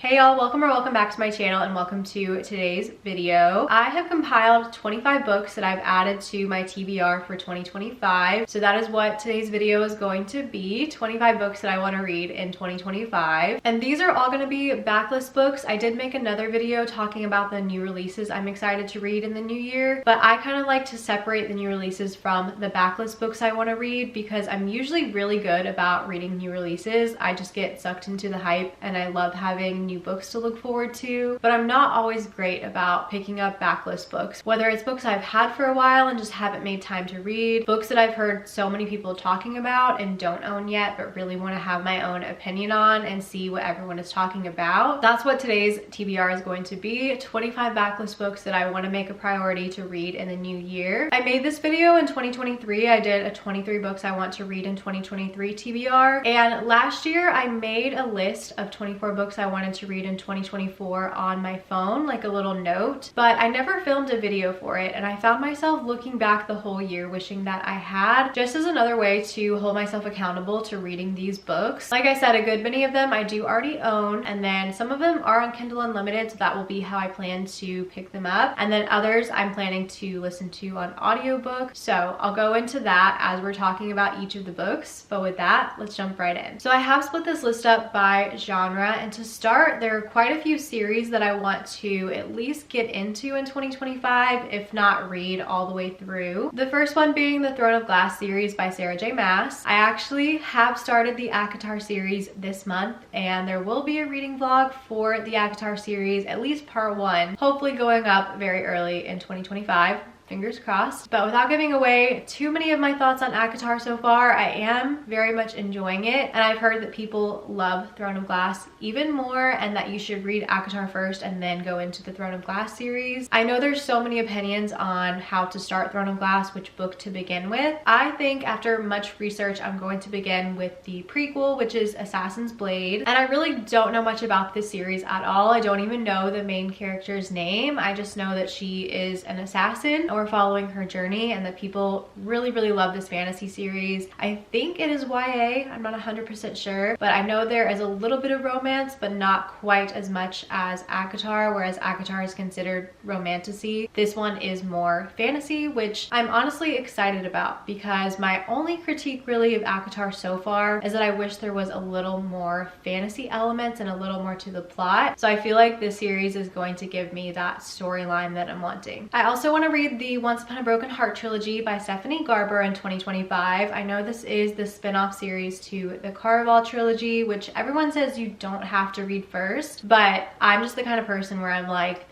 Hey y'all, welcome back to my channel and welcome to today's video. I have compiled 25 books that I've added to my TBR for 2025. So that is what today's video is going to be, 25 books that I want to read in 2025. And these are all going to be backlist books. I did make another video talking about the new releases I'm excited to read in the new year, but I kind of like to separate the new releases from the backlist books I want to read because I'm usually really good about reading new releases. I just get sucked into the hype and I love having new books to look forward to, but I'm not always great about picking up backlist books, whether it's books I've had for a while and just haven't made time to read, books that I've heard so many people talking about and don't own yet but really want to have my own opinion on and see what everyone is talking about. That's what today's TBR is going to be, 25 backlist books that I want to make a priority to read in the new year. I made this video in 2023. I did a 23 books I want to read in 2023 TBR, and last year I made a list of 24 books I wanted to read in 2024 on my phone, like a little note, but I never filmed a video for it, and I found myself looking back the whole year wishing that I had, just as another way to hold myself accountable to reading these books. Like I said, a good many of them I do already own, and then some of them are on Kindle Unlimited, so that will be how I plan to pick them up, and then others I'm planning to listen to on audiobook. So I'll go into that as we're talking about each of the books, but with that, let's jump right in. So I have split this list up by genre, and to start, there are quite a few series that I want to at least get into in 2025, if not read all the way through. The first one being the Throne of Glass series by Sarah J Maas. I actually have started the ACOTAR series this month, and there will be a reading vlog for the ACOTAR series, at least part one, hopefully going up very early in 2025. Fingers crossed. But without giving away too many of my thoughts on ACOTAR so far, I am very much enjoying it, and I've heard that people love Throne of Glass even more and that you should read ACOTAR first and then go into the Throne of Glass series. I know there's so many opinions on how to start Throne of Glass, which book to begin with. I think after much research I'm going to begin with the prequel, which is Assassin's Blade, and I really don't know much about this series at all. I don't even know the main character's name. I just know that she is an assassin, or following her journey, and that people really love this fantasy series. I think it is YA, I'm not 100% sure, but I know there is a little bit of romance, but not quite as much as ACOTAR, whereas ACOTAR is considered romantasy. This one is more fantasy, which I'm honestly excited about, because my only critique really of ACOTAR so far is that I wish there was a little more fantasy elements and a little more to the plot. So I feel like this series is going to give me that storyline that I'm wanting. I also want to read the Once Upon a Broken Heart trilogy by Stephanie Garber in 2025. I know this is the spin-off series to the Caraval trilogy, which everyone says you don't have to read first, but I'm just the kind of person where I'm like,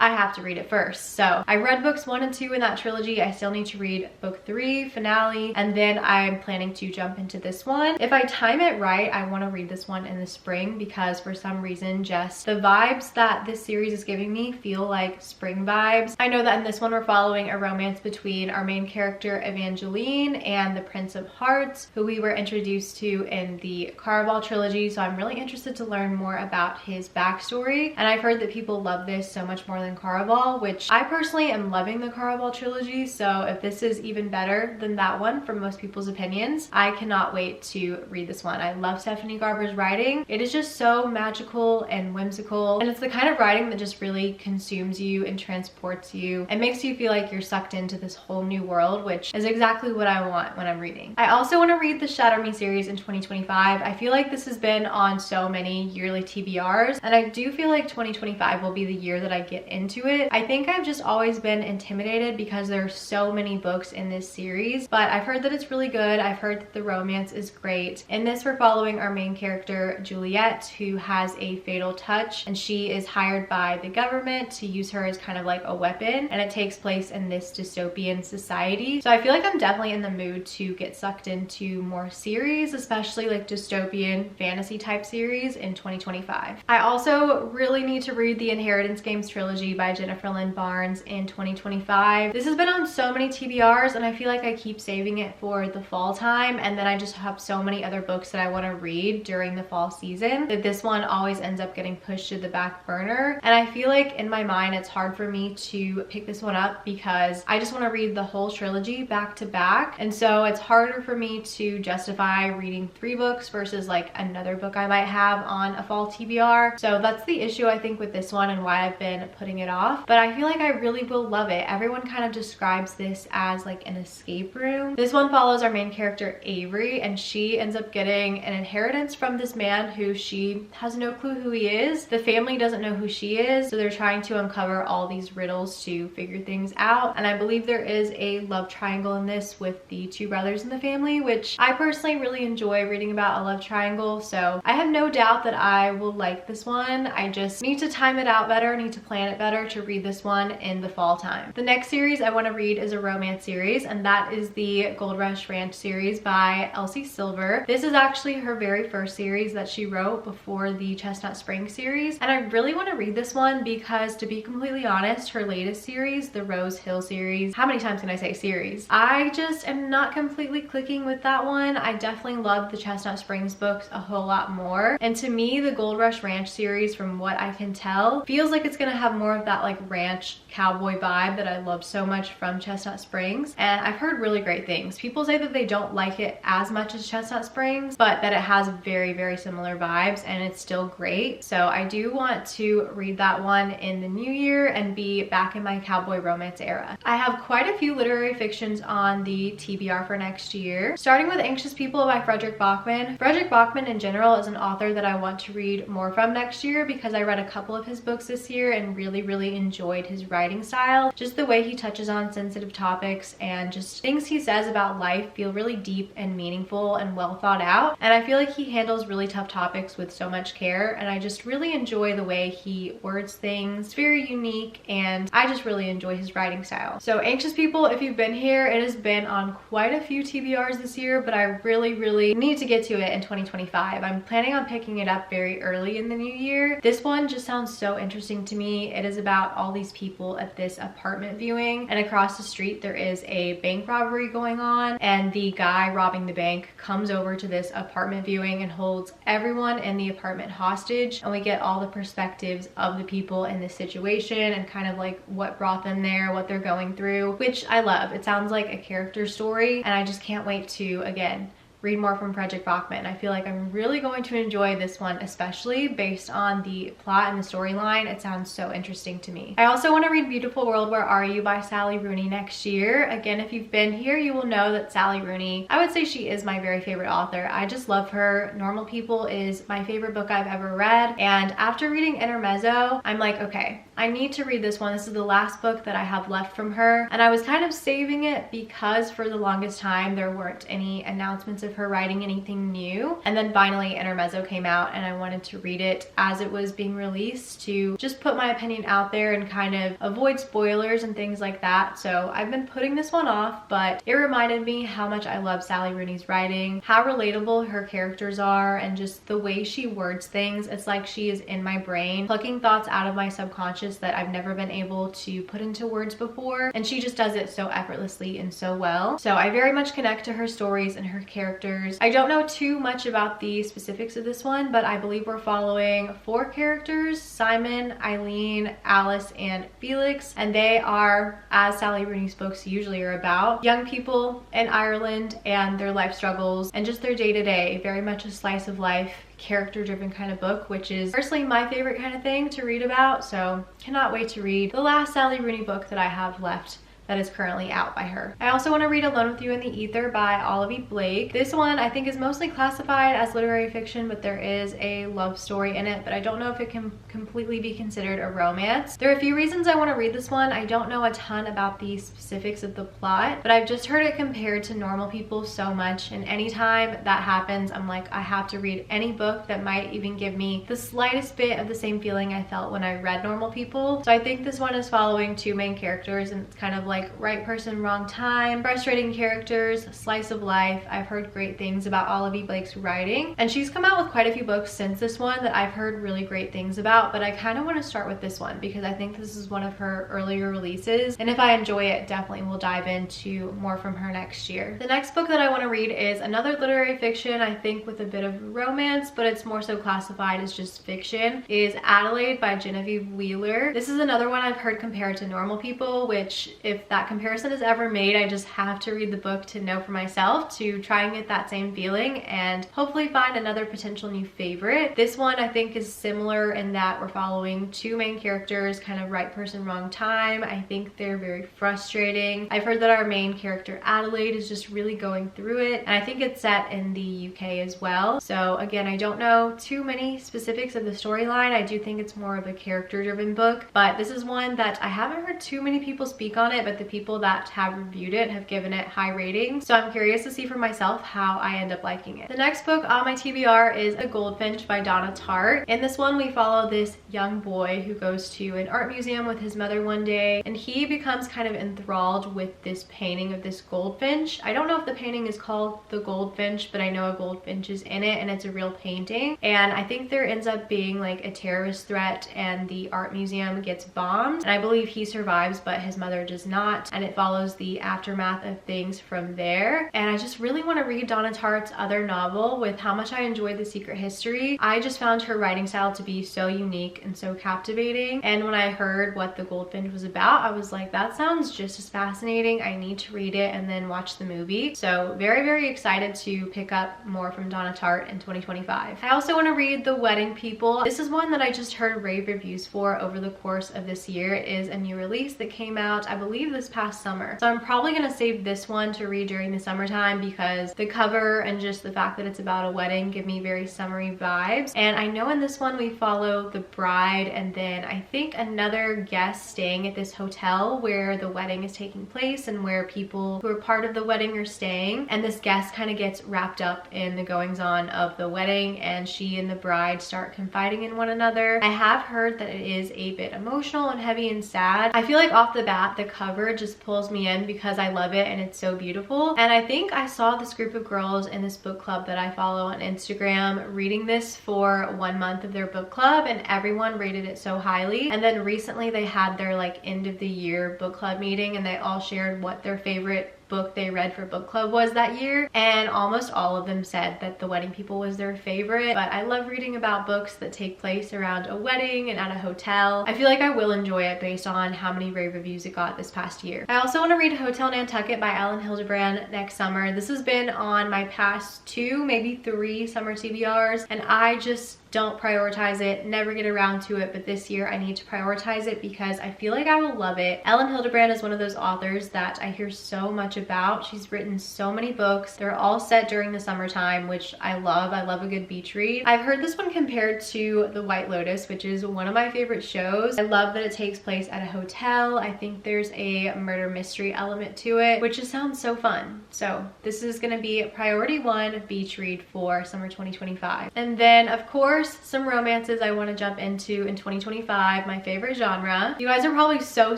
I have to read it first. So I read books 1 and 2 in that trilogy. I still need to read book 3, finale, and then I'm planning to jump into this one. If I time it right, I want to read this one in the spring, because for some reason just the vibes that this series is giving me feel like spring vibes. I know that in this one we're following a romance between our main character Evangeline and the Prince of Hearts, who we were introduced to in the Caraval trilogy, so I'm really interested to learn more about his backstory, and I've heard that people love this so much more than Caraval, which I personally am loving the Caraval trilogy, so if this is even better than that one from most people's opinions, I cannot wait to read this one. I love Stephanie Garber's writing. It is just so magical and whimsical, and it's the kind of writing that just really consumes you and transports you and makes you feel like you're sucked into this whole new world, which is exactly what I want when I'm reading. I also want to read the Shatter Me series in 2025. I feel like this has been on so many yearly TBRs, and I do feel like 2025 will be the year that I get into it. I think I've just always been intimidated because there's so many books in this series, but I've heard that it's really good. I've heard that the romance is great. In this, we're following our main character Juliet, who has a fatal touch, and she is hired by the government to use her as kind of like a weapon, and it takes place in this dystopian society. So I feel like I'm definitely in the mood to get sucked into more series, especially like dystopian fantasy type series in 2025. I also really need to read the Inheritance Games trilogy. Trilogy by Jennifer Lynn Barnes in 2025. This has been on so many TBRs, and I feel like I keep saving it for the fall time, and then I just have so many other books that I want to read during the fall season that this one always ends up getting pushed to the back burner. And I feel like in my mind it's hard for me to pick this one up because I just want to read the whole trilogy back to back, and so it's harder for me to justify reading 3 books versus like another book I might have on a fall TBR. So that's the issue I think with this one and why I've been putting it off, but I feel like I really will love it. Everyone kind of describes this as like an escape room. This one follows our main character Avery, and she ends up getting an inheritance from this man who she has no clue who he is. The family doesn't know who she is, so they're trying to uncover all these riddles to figure things out. And I believe there is a love triangle in this with the 2 brothers in the family, which I personally really enjoy reading about a love triangle, so I have no doubt that I will like this one. I just need to time it out better, need to plan it better to read this one in the fall time. The next series I want to read is a romance series, and that is the Gold Rush Ranch series by Elsie Silver. This is actually her very first series that she wrote before the Chestnut Springs series, and I really want to read this one because, to be completely honest, her latest series, the Rose Hill series, how many times can I say series? I just am not completely clicking with that one. I definitely love the Chestnut Springs books a whole lot more, and to me the Gold Rush Ranch series, from what I can tell, feels like it's gonna have more of that like ranch cowboy vibe that I love so much from Chestnut Springs, and I've heard really great things. People say that they don't like it as much as Chestnut Springs, but that it has very, very similar vibes and it's still great. So I do want to read that one in the new year and be back in my cowboy romance era. I have quite a few literary fictions on the TBR for next year, starting with Anxious People by Fredrik Backman. Fredrik Backman in general is an author that I want to read more from next year because I read a couple of his books this year and really enjoyed his writing style. Just the way he touches on sensitive topics and just things he says about life feel really deep and meaningful and well thought out, and I feel like he handles really tough topics with so much care, and I just really enjoy the way he words things. It's very unique and I just really enjoy his writing style. So Anxious People, if you've been here, it has been on quite a few TBRs this year, but I really need to get to it in 2025. I'm planning on picking it up very early in the new year. This one just sounds so interesting to me. It is about all these people at this apartment viewing, and across the street there is a bank robbery going on, and the guy robbing the bank comes over to this apartment viewing and holds everyone in the apartment hostage, and we get all the perspectives of the people in this situation and kind of like what brought them there, what they're going through, which I love. It sounds like a character story, and I just can't wait to, again, read more from Fredrik Backman. I feel like I'm really going to enjoy this one, especially based on the plot and the storyline. It sounds so interesting to me. I also want to read Beautiful World, Where Are You by Sally Rooney next year. Again, if you've been here, you will know that Sally Rooney, I would say she is my very favorite author. I just love her. Normal People is my favorite book I've ever read, and after reading Intermezzo, I'm like, okay, I need to read this one. This is the last book that I have left from her, and I was kind of saving it because for the longest time there weren't any announcements of her writing anything new, and then finally Intermezzo came out and I wanted to read it as it was being released to just put my opinion out there and kind of avoid spoilers and things like that. So I've been putting this one off, but it reminded me how much I love Sally Rooney's writing, how relatable her characters are, and just the way she words things. It's like she is in my brain, plucking thoughts out of my subconscious that I've never been able to put into words before, and she just does it so effortlessly and so well. So I very much connect to her stories and her characters. I don't know too much about the specifics of this one, but I believe we're following 4 characters: Simon, Eileen, Alice, and Felix, and they are, as Sally Rooney's books usually are about, young people in Ireland and their life struggles and just their day-to-day. Very much a slice of life, character-driven kind of book, which is personally my favorite kind of thing to read about. So cannot wait to read the last Sally Rooney book that I have left that is currently out by her. I also want to read Alone with You in the Ether by Olivia Blake. This one I think is mostly classified as literary fiction, but there is a love story in it, but I don't know if it can completely be considered a romance. There are a few reasons I want to read this one. I don't know a ton about the specifics of the plot, but I've just heard it compared to Normal People so much, and anytime that happens, I'm like, I have to read any book that might even give me the slightest bit of the same feeling I felt when I read Normal People. So I think this one is following 2 main characters, and it's kind of like like right person, wrong time, frustrating characters, slice of life. I've heard great things about Olivia Blake's writing, and she's come out with quite a few books since this one that I've heard really great things about, but I kind of want to start with this one because I think this is one of her earlier releases, and if I enjoy it, definitely will dive into more from her next year. The next book that I want to read is another literary fiction, I think with a bit of romance, but it's more so classified as just fiction, is Adelaide by Genevieve Wheeler. This is another one I've heard compared to Normal People, which if that comparison is ever made, I just have to read the book to know for myself, to try and get that same feeling and hopefully find another potential new favorite. This one I think is similar in that we're following two main characters, kind of right person, wrong time. I think they're very frustrating. I've heard that our main character Adelaide is just really going through it, and I think it's set in the UK as well. So again, I don't know too many specifics of the storyline. I do think it's more of a character driven book, but this is one that I haven't heard too many people speak on it, but the people that have reviewed it have given it high ratings, so I'm curious to see for myself how I end up liking it. The next book on my TBR is A Goldfinch by Donna Tartt. In this one we follow this young boy who goes to an art museum with his mother one day, and he becomes kind of enthralled with this painting of this goldfinch. I don't know if the painting is called The Goldfinch, but I know a goldfinch is in it and it's a real painting, and I think there ends up being like a terrorist threat and the art museum gets bombed, and I believe he survives but his mother does not, and it follows the aftermath of things from there. And I just really want to read Donna Tartt's other novel. With how much I enjoyed The Secret History, I just found her writing style to be so unique and so captivating, and when I heard what The Goldfinch was about, I was like, that sounds just as fascinating. I need to read it and then watch the movie. So very excited to pick up more from Donna Tartt in 2025. I also want to read The Wedding People. This is one that I just heard rave reviews for over the course of this year. It is a new release that came out, I believe, this past summer. So I'm probably going to save this one to read during the summertime because the cover and just the fact that it's about a wedding give me very summery vibes. And I know in this one we follow the bride and then I think another guest staying at this hotel where the wedding is taking place and where people who are part of the wedding are staying, and this guest kind of gets wrapped up in the goings on of the wedding, and she and the bride start confiding in one another. I have heard that it is a bit emotional and heavy and sad. I feel like off the bat the cover just pulls me in because I love it and it's so beautiful, and I think I saw this group of girls in this book club that I follow on Instagram reading this for 1 month of their book club, and everyone rated it so highly. And then recently they had their like end of the year book club meeting and they all shared what their favorite book they read for book club was that year, and almost all of them said that The Wedding People was their favorite. But I love reading about books that take place around a wedding and at a hotel. I feel like I will enjoy it based on how many rave reviews it got this past year. I also want to read Hotel Nantucket by Elin Hilderbrand next summer. This has been on my past 2, maybe 3 summer TBRs, and I just don't prioritize it, never get around to it, but this year I need to prioritize it because I feel like I will love it. Elin Hilderbrand is one of those authors that I hear so much about. She's written so many books. They're all set during the summertime, which I love. I love a good beach read. I've heard this one compared to The White Lotus, which is one of my favorite shows. I love that it takes place at a hotel. I think there's a murder mystery element to it, which just sounds so fun. So this is gonna be priority 1 beach read for summer 2025. And then of course, some romances I want to jump into in 2025, my favorite genre. You guys are probably so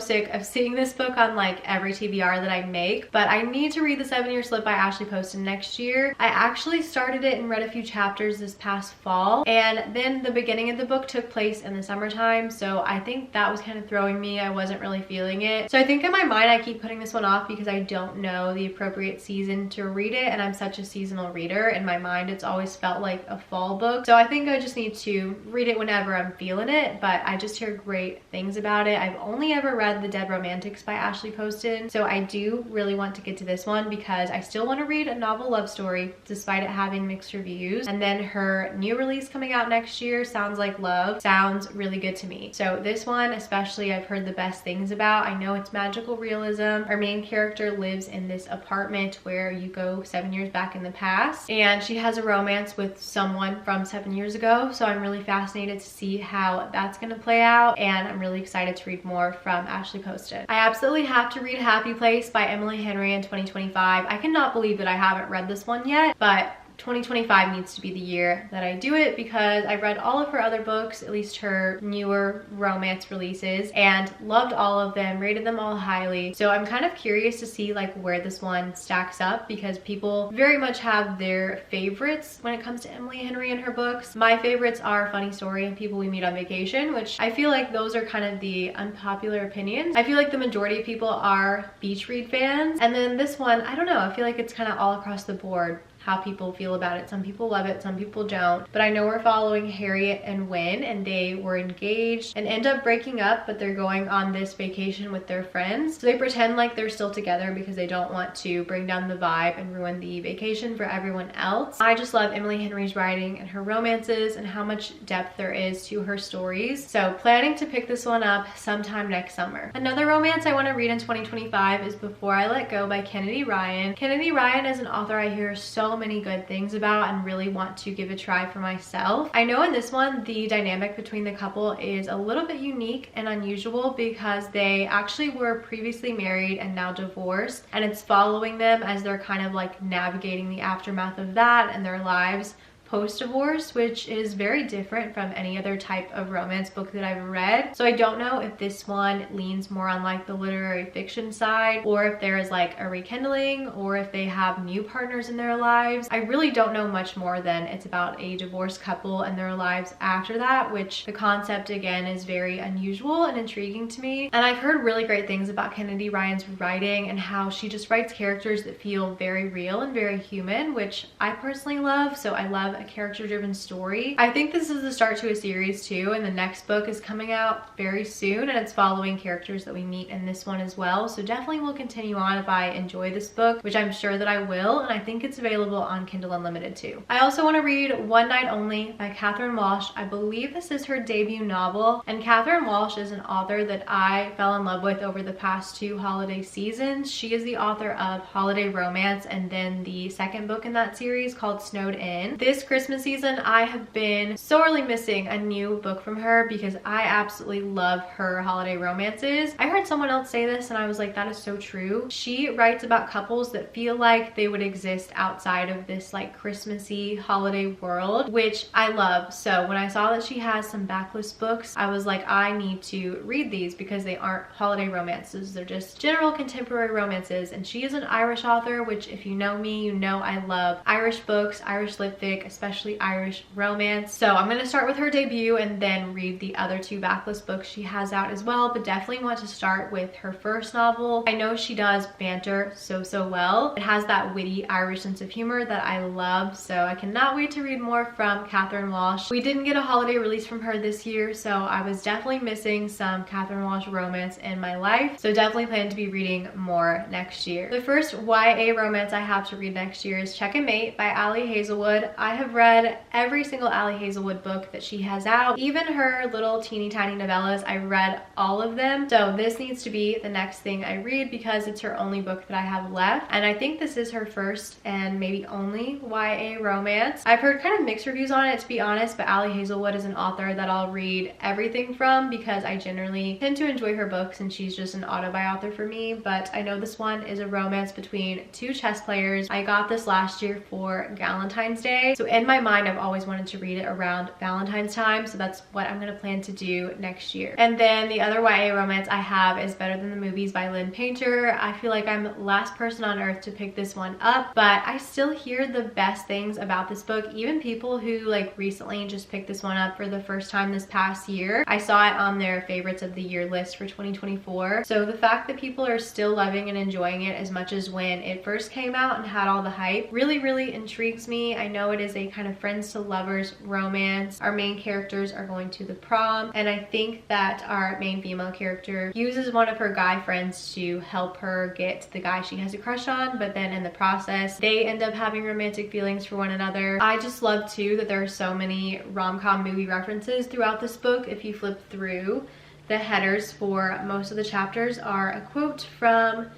sick of seeing this book on like every TBR that I make, but I need to read The 7-Year Slip by Ashley Poston next year. I actually started it and read a few chapters this past fall, and then the beginning of the book took place in the summertime, so I think that was kind of throwing me. I wasn't really feeling it. So I think in my mind I keep putting this one off because I don't know the appropriate season to read it, and I'm such a seasonal reader. In my mind it's always felt like a fall book, so I think I just need to read it whenever I'm feeling it, but I just hear great things about it. I've only ever read The Dead Romantics by Ashley Poston, so I do really want to get to this one because I still want to read a novel love story despite it having mixed reviews. And then her new release coming out next year, Sounds Like Love, sounds really good to me. So this one especially I've heard the best things about. I know it's magical realism. Our main character lives in this apartment where you go 7 years back in the past, and she has a romance with someone from 7 years ago, so I'm really fascinated to see how that's gonna play out, and I'm really excited to read more from Ashley Poston. I absolutely have to read Happy Place by Emily Henry in 2025. I cannot believe that I haven't read this one yet, but 2025 needs to be the year that I do it because I read all of her other books, at least her newer romance releases, and loved all of them, rated them all highly. So I'm kind of curious to see like where this one stacks up because people very much have their favorites when it comes to Emily Henry and her books. My favorites are Funny Story and People We Meet on Vacation, which I feel like those are kind of the unpopular opinions. I feel like the majority of people are beach read fans. And then this one, I don't know, I feel like it's kind of all across the board how people feel about it. Some people love it, some people don't. But I know we're following Harriet and Wynn, and they were engaged and end up breaking up, but they're going on this vacation with their friends. So they pretend like they're still together because they don't want to bring down the vibe and ruin the vacation for everyone else. I just love Emily Henry's writing and her romances and how much depth there is to her stories. So planning to pick this one up sometime next summer. Another romance I want to read in 2025 is Before I Let Go by Kennedy Ryan. Kennedy Ryan is an author I hear so many good things about and really want to give a try for myself. I know in this one the dynamic between the couple is a little bit unique and unusual because they actually were previously married and now divorced, and it's following them as they're kind of like navigating the aftermath of that and their lives post-divorce, which is very different from any other type of romance book that I've read. So I don't know if this one leans more on like the literary fiction side, or if there is like a rekindling, or if they have new partners in their lives. I really don't know much more than it's about a divorced couple and their lives after that, which the concept again is very unusual and intriguing to me. And I've heard really great things about Kennedy Ryan's writing and how she just writes characters that feel very real and very human, which I personally love. So I love a character-driven story. I think this is the start to a series too, and the next book is coming out very soon, and it's following characters that we meet in this one as well. So definitely will continue on if I enjoy this book, which I'm sure that I will, and I think it's available on Kindle Unlimited too. I also want to read One Night Only by Catherine Walsh. I believe this is her debut novel, and Catherine Walsh is an author that I fell in love with over the past 2 holiday seasons. She is the author of Holiday Romance and then the second book in that series called Snowed In. This Christmas season, I have been sorely missing a new book from her because I absolutely love her holiday romances. I heard someone else say this and I was like, that is so true. She writes about couples that feel like they would exist outside of this like Christmassy holiday world, which I love. So when I saw that she has some backlist books, I was like, I need to read these because they aren't holiday romances. They're just general contemporary romances. And she is an Irish author, which if you know me, you know I love Irish books, Irish lit fic, especially Irish romance. So I'm going to start with her debut and then read the other 2 backlist books she has out as well, but definitely want to start with her first novel. I know she does banter so well. It has that witty Irish sense of humor that I love, so I cannot wait to read more from Catherine Walsh. We didn't get a holiday release from her this year, so I was definitely missing some Catherine Walsh romance in my life, so definitely plan to be reading more next year. The first YA romance I have to read next year is Check and Mate by Ali Hazelwood. I have read every single Ali Hazelwood book that she has out, even her little teeny tiny novellas. I read all of them, so this needs to be the next thing I read because it's her only book that I have left, and I think this is her first and maybe only YA romance. I've heard kind of mixed reviews on it, to be honest, but Ali Hazelwood is an author that I'll read everything from because I generally tend to enjoy her books and she's just an auto-buy author for me. But I know this one is a romance between 2 chess players. I got this last year for Valentine's Day, so in my mind I've always wanted to read it around Valentine's time, so that's what I'm going to plan to do next year. And then the other YA romance I have is Better Than the Movies by Lynn Painter. I feel like I'm the last person on earth to pick this one up, but I still hear the best things about this book. Even people who like recently just picked this one up for the first time this past year, I saw it on their favorites of the year list for 2024. So the fact that people are still loving and enjoying it as much as when it first came out and had all the hype really intrigues me. I know it is a kind of friends to lovers romance. Our main characters are going to the prom, and I think that our main female character uses one of her guy friends to help her get the guy she has a crush on, but then in the process they end up having romantic feelings for one another. I just love too that there are so many rom-com movie references throughout this book. If you flip through, the headers for most of the chapters are a quote from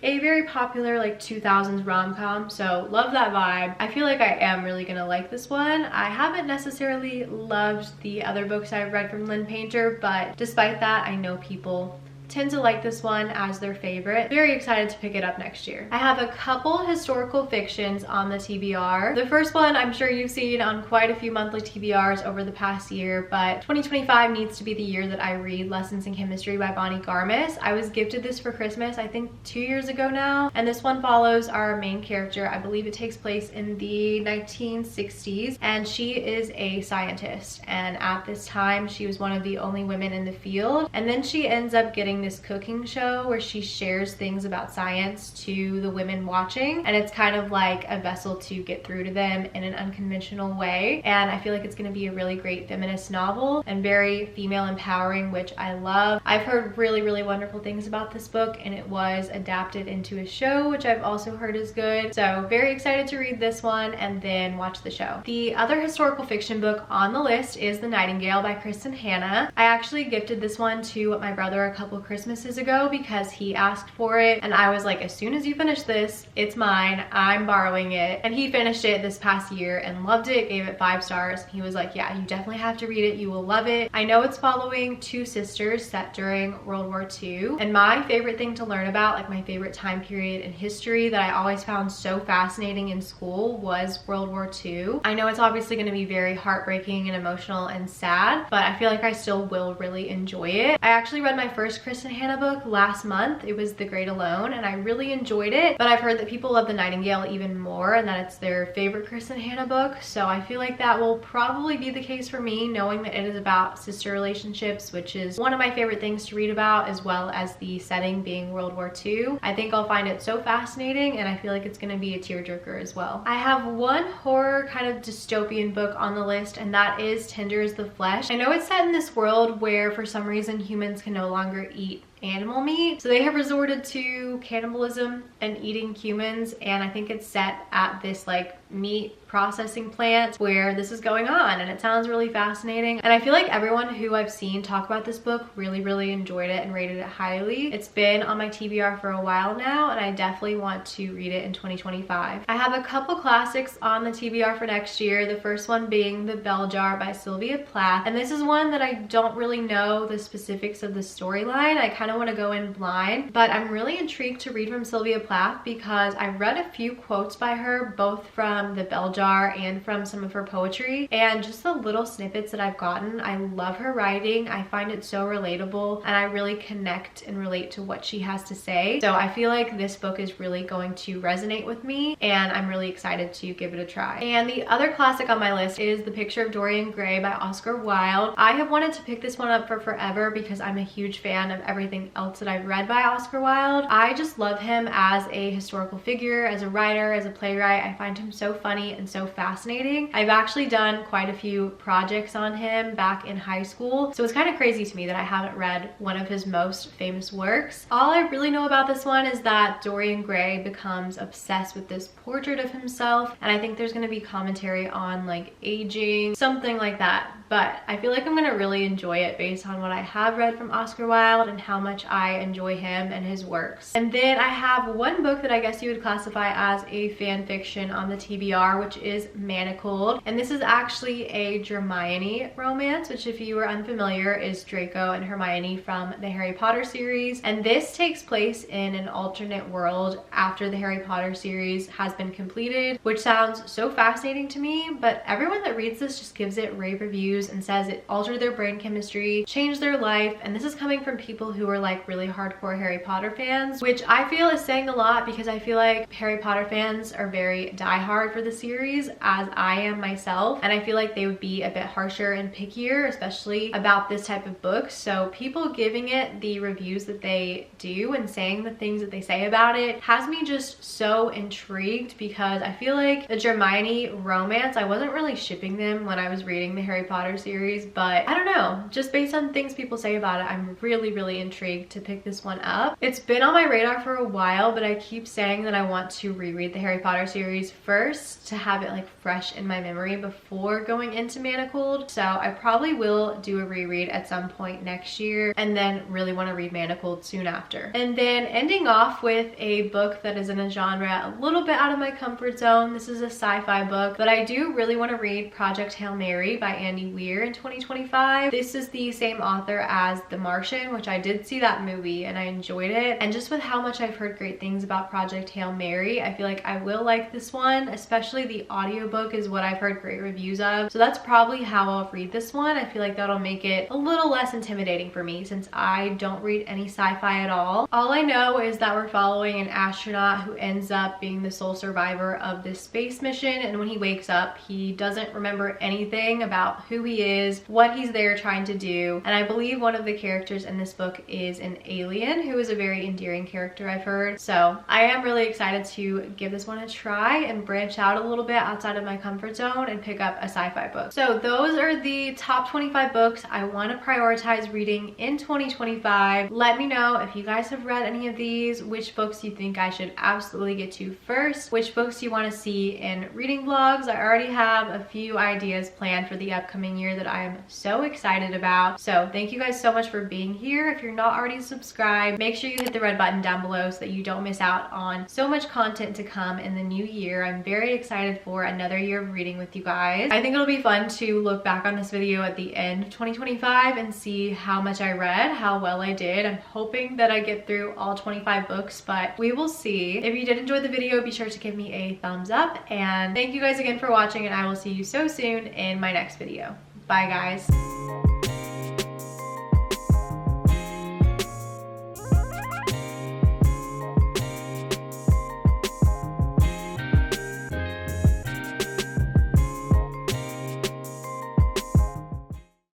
a very popular like 2000s rom-com, so love that vibe. I feel like I am really gonna like this one. I haven't necessarily loved the other books I've read from Lynn Painter, but despite that, I know people tend to like this one as their favorite. Very excited to pick it up next year. I have a couple historical fictions on the TBR. The first one I'm sure you've seen on quite a few monthly TBRs over the past year, but 2025 needs to be the year that I read Lessons in Chemistry by Bonnie Garmis. I was gifted this for Christmas, I think 2 years ago now, and this one follows our main character. I believe it takes place in the 1960s, and she is a scientist, and at this time she was one of the only women in the field, and then she ends up getting this cooking show where she shares things about science to the women watching, and it's kind of like a vessel to get through to them in an unconventional way. And I feel like it's going to be a really great feminist novel and very female empowering, which I love. I've heard really wonderful things about this book, and it was adapted into a show, which I've also heard is good. So very excited to read this one and then watch the show. The other historical fiction book on the list is The Nightingale by Kristen Hanna. I actually gifted this one to my brother a couple Christmases ago because he asked for it, and I was like, as soon as you finish this, it's mine, I'm borrowing it. And he finished it this past year and loved it, gave it 5 stars. He was like, yeah, you definitely have to read it, you will love it. I know it's following 2 sisters set during World War II, and my favorite thing to learn about, like my favorite time period in history that I always found so fascinating in school, was World War II. I know it's obviously going to be very heartbreaking and emotional and sad, but I feel like I still will really enjoy it. I actually read my first Kristen Hanna book last month. It was The Great Alone, and I really enjoyed it, but I've heard that people love The Nightingale even more and that it's their favorite Kristen Hanna book, so I feel like that will probably be the case for me, knowing that it is about sister relationships, which is one of my favorite things to read about, as well as the setting being World War II. I think I'll find it so fascinating, and I feel like it's going to be a tearjerker as well. I have one horror kind of dystopian book on the list, and that is Tender as the Flesh. I know it's set in this world where for some reason humans can no longer eat animal meat, so they have resorted to cannibalism and eating humans, and I think it's set at this like meat processing plant where this is going on, and it sounds really fascinating. And I feel like everyone who I've seen talk about this book really enjoyed it and rated it highly. It's been on my TBR for a while now, and I definitely want to read it in 2025. I have a couple classics on the TBR for next year, the first one being The Bell Jar by Sylvia Plath, and this is one that I don't really know the specifics of the storyline. I kind of want to go in blind, but I'm really intrigued to read from Sylvia Plath because I read a few quotes by her, both from The Bell Jar and from some of her poetry, and just the little snippets that I've gotten, I love her writing. I find it so relatable, and I really connect and relate to what she has to say. So I feel like this book is really going to resonate with me, and I'm really excited to give it a try. And the other classic on my list is The Picture of Dorian Gray by Oscar Wilde. I have wanted to pick this one up for forever because I'm a huge fan of everything else that I've read by Oscar Wilde. I just love him as a historical figure, as a writer, as a playwright. I find him so funny and so fascinating. I've actually done quite a few projects on him back in high school, so it's kind of crazy to me that I haven't read one of his most famous works. All I really know about this one is that Dorian Gray becomes obsessed with this portrait of himself, and I think there's going to be commentary on like aging, something like that. But I feel like I'm gonna really enjoy it based on what I have read from Oscar Wilde and how much I enjoy him and his works. And then I have one book that I guess you would classify as a fan fiction on the TBR, which is Manacled. And this is actually a Hermione romance, which if you are unfamiliar is Draco and Hermione from the Harry Potter series. And this takes place in an alternate world after the Harry Potter series has been completed, which sounds so fascinating to me, but everyone that reads this just gives it rave reviews and says it altered their brain chemistry, changed their life, and this is coming from people who are like really hardcore Harry Potter fans, which I feel is saying a lot because I feel like Harry Potter fans are very diehard for the series, as I am myself, and I feel like they would be a bit harsher and pickier, especially about this type of book. So people giving it the reviews that they do and saying the things that they say about it has me just so intrigued, because I feel like the Hermione romance, I wasn't really shipping them when I was reading the Harry Potter series, but I don't know, just based on things people say about it, I'm really intrigued to pick this one up. It's been on my radar for a while, but I keep saying that I want to reread the Harry Potter series first to have it like fresh in my memory before going into Manacled. So I probably will do a reread at some point next year and then really want to read Manacled soon after. And then ending off with a book that is in a genre a little bit out of my comfort zone. This is a sci-fi book, but I do really want to read Project Hail Mary by Andy Weir in 2025. This is the same author as The Martian, which I did see that movie and I enjoyed it. And just with how much I've heard great things about Project Hail Mary, I feel like I will like this one, especially the audiobook is what I've heard great reviews of. So that's probably how I'll read this one. I feel like that'll make it a little less intimidating for me since I don't read any sci-fi at all. All I know is that we're following an astronaut who ends up being the sole survivor of this space mission, and when he wakes up, he doesn't remember anything about who he is, what he's there trying to do. And I believe one of the characters in this book is an alien who is a very endearing character, I've heard. So I am really excited to give this one a try and branch out a little bit outside of my comfort zone and pick up a sci-fi book. So those are the top 25 books I want to prioritize reading in 2025. Let me know if you guys have read any of these, which books you think I should absolutely get to first, which books you want to see in reading vlogs. I already have a few ideas planned for the upcoming year that I am so excited about. So thank you guys so much for being here. If you're not already subscribed, make sure you hit the red button down below so that you don't miss out on so much content to come in the new year. I'm very excited for another year of reading with you guys. I think it'll be fun to look back on this video at the end of 2025 and see how much I read, how well I did. I'm hoping that I get through all 25 books, but we will see. If you did enjoy the video, be sure to give me a thumbs up, and thank you guys again for watching, and I will see you so soon in my next video. Bye guys.